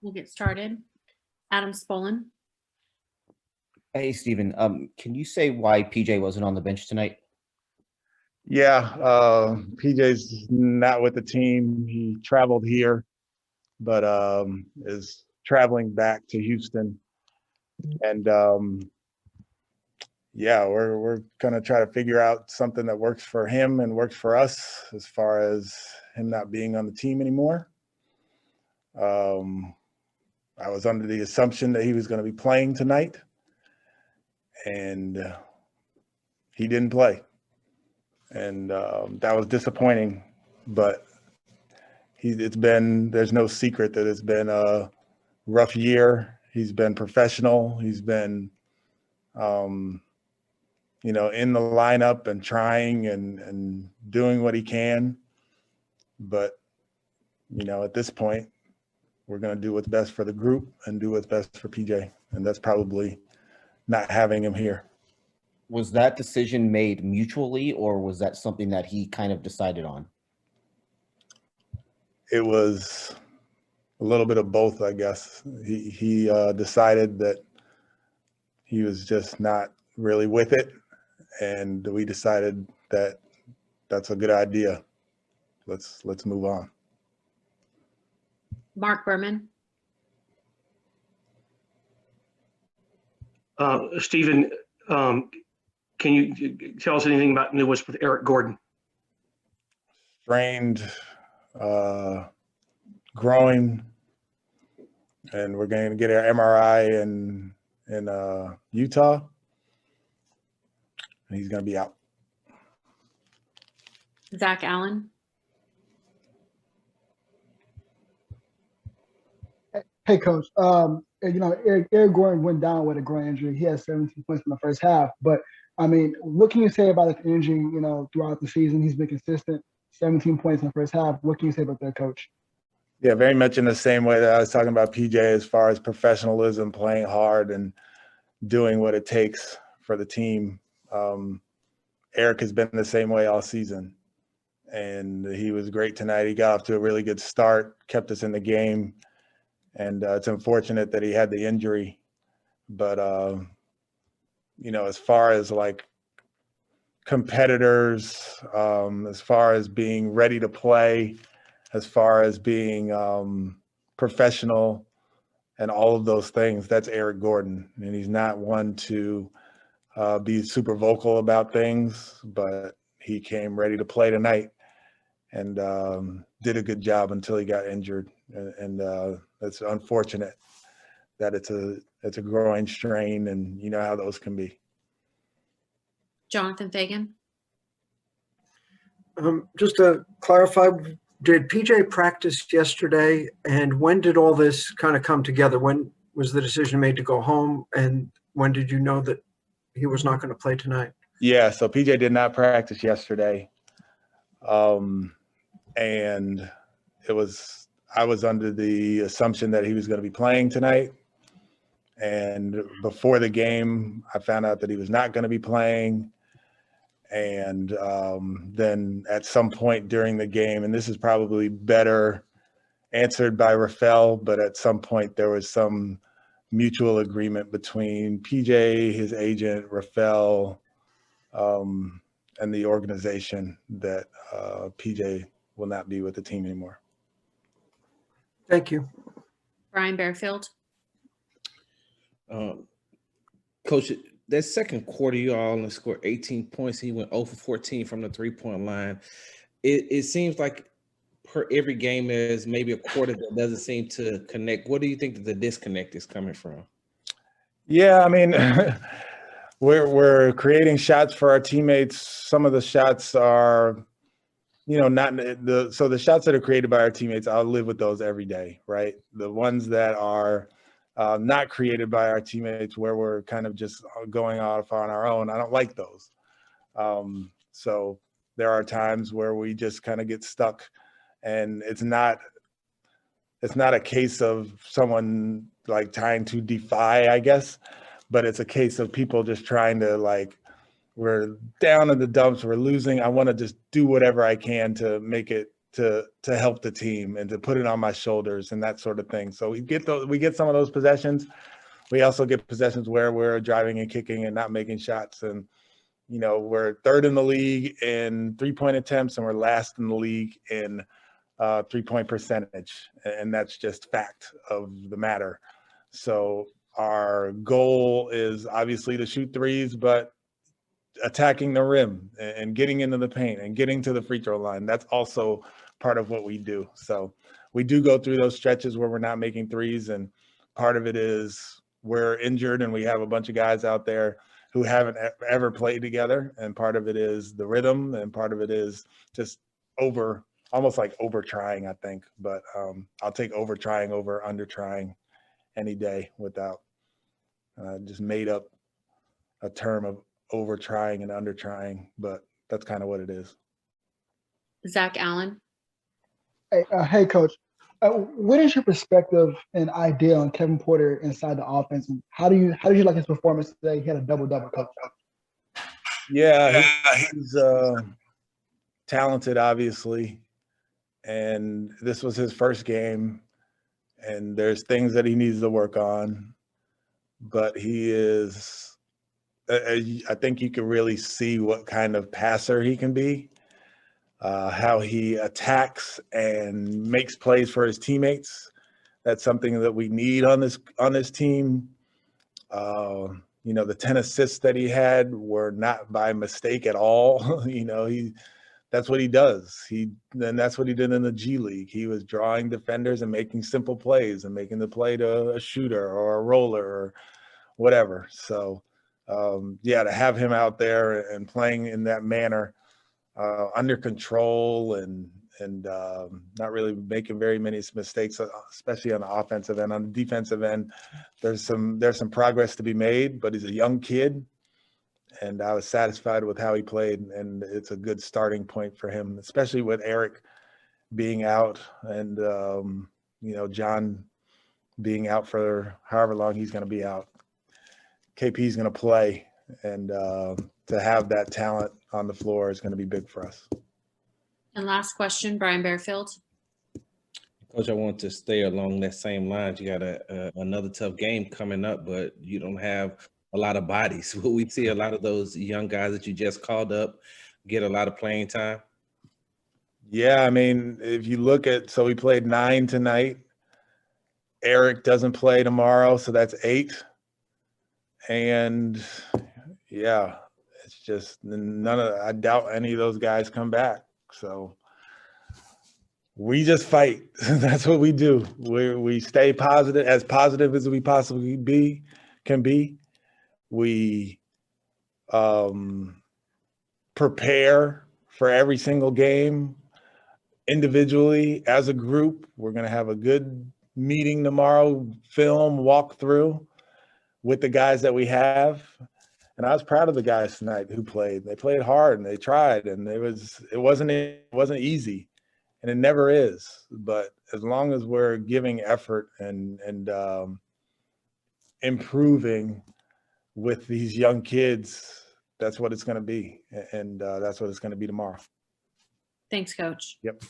We'll get started. Adam Spolin. Hey, Stephen, can you say why PJ wasn't on the bench tonight? Yeah, PJ's not with the team. He traveled here, but is traveling back to Houston. And yeah, we're gonna try to figure out something that works for him and works for us as far as him not being on the team anymore. I was under the assumption that he was going to be playing tonight, and he didn't play. And that was disappointing, but there's no secret that it's been a rough year. He's been professional. He's been, in the lineup and trying and doing what he can. But, at this point, we're going to do what's best for the group and do what's best for PJ. And that's probably not having him here. Was that decision made mutually, or was that something that he kind of decided on? It was a little bit of both, I guess. He decided that he was just not really with it, and we decided that that's a good idea. Let's move on. Mark Berman. Stephen, can you tell us anything about news with Eric Gordon? Strained groin, and we're going to get our MRI in Utah, and he's going to be out. Zach Allen. Hey, Coach. Eric Gordon went down with a groin injury. He had 17 points in the first half. But, what can you say about his injury, throughout the season? He's been consistent, 17 points in the first half. What can you say about that, Coach? Yeah, very much in the same way that I was talking about PJ as far as professionalism, playing hard and doing what it takes for the team. Eric has been the same way all season, and he was great tonight. He got off to a really good start, kept us in the game. And it's unfortunate that he had the injury, but as far as like competitors, as far as being ready to play, as far as being professional and all of those things, that's Eric Gordon. And he's not one to be super vocal about things, but he came ready to play tonight and did a good job until he got injured. And it's unfortunate that it's a groin strain, and you know how those can be. Jonathan Fagan. Just to clarify, did PJ practice yesterday, and when did all this kind of come together? When was the decision made to go home, and when did you know that he was not going to play tonight? Yeah, so PJ did not practice yesterday, and I was under the assumption that he was going to be playing tonight. And before the game, I found out that he was not going to be playing. And then at some point during the game, and this is probably better answered by Rafael, but at some point there was some mutual agreement between PJ, his agent, Rafael, and the organization that PJ will not be with the team anymore. Thank you. Brian Bearfield. Coach, that second quarter, you all only scored 18 points. He went 0 for 14 from the three-point line. It seems like per every game there's maybe a quarter that doesn't seem to connect. What do you think that the disconnect is coming from? Yeah, we're creating shots for our teammates. Some of the shots are, so the shots that are created by our teammates, I'll live with those every day, right? The ones that are not created by our teammates, where we're kind of just going off on our own, I don't like those. So there are times where we just kind of get stuck, and it's not a case of someone like trying to defy, I guess, but it's a case of people just trying to, we're down in the dumps, we're losing, I want to just do whatever I can to make it to help the team and to put it on my shoulders and that sort of thing. So we get some of those possessions. We also get possessions where we're driving and kicking and not making shots. And, you know, we're third in the league in 3-point attempts, and we're last in the league in 3-point percentage. And that's just fact of the matter. So our goal is obviously to shoot threes, but attacking the rim and getting into the paint and getting to the free throw line. That's also part of what we do. So we do go through those stretches where we're not making threes. And part of it is we're injured and we have a bunch of guys out there who haven't ever played together. And part of it is the rhythm. And part of it is just almost like over trying, I think. But I'll take over trying over under trying any day without just made up a term of over trying and under trying, but that's kind of what it is. Zach Allen, Hey, Coach. What is your perspective and idea on Kevin Porter inside the offense, and how did you like his performance today? He had a double-double, Coach. Yeah, he's talented, obviously, and this was his first game, and there's things that he needs to work on, but he is. I think you can really see what kind of passer he can be, how he attacks and makes plays for his teammates. That's something that we need on this team. You know, the 10 assists that he had were not by mistake at all. You know, that's what he does. And that's what he did in the G League. He was drawing defenders and making simple plays and making the play to a shooter or a roller or whatever. So, yeah, to have him out there and playing in that manner, under control and not really making very many mistakes, especially on the offensive end. On the defensive end, there's some progress to be made, but he's a young kid, and I was satisfied with how he played, and it's a good starting point for him, especially with Eric being out and you know, John being out for however long he's going to be out. KP's going to play, and to have that talent on the floor is going to be big for us. and last question, Brian Bearfield. Coach, I want to stay along that same lines. You got another tough game coming up, but you don't have a lot of bodies. Will we see a lot of those young guys that you just called up get a lot of playing time? Yeah, I mean, if you look at, so we played 9 tonight. Eric doesn't play tomorrow, so that's 8. And yeah, it's just I doubt any of those guys come back. So we just fight. That's what we do. We stay positive as we possibly can be. We prepare for every single game individually, as a group. We're going to have a good meeting tomorrow, film, walk through with the guys that we have. And I was proud of the guys tonight who played. They played hard and they tried, and it wasn't easy, and it never is. But as long as we're giving effort and improving with these young kids, that's what it's going to be, and that's what it's going to be tomorrow. Thanks, Coach. Yep.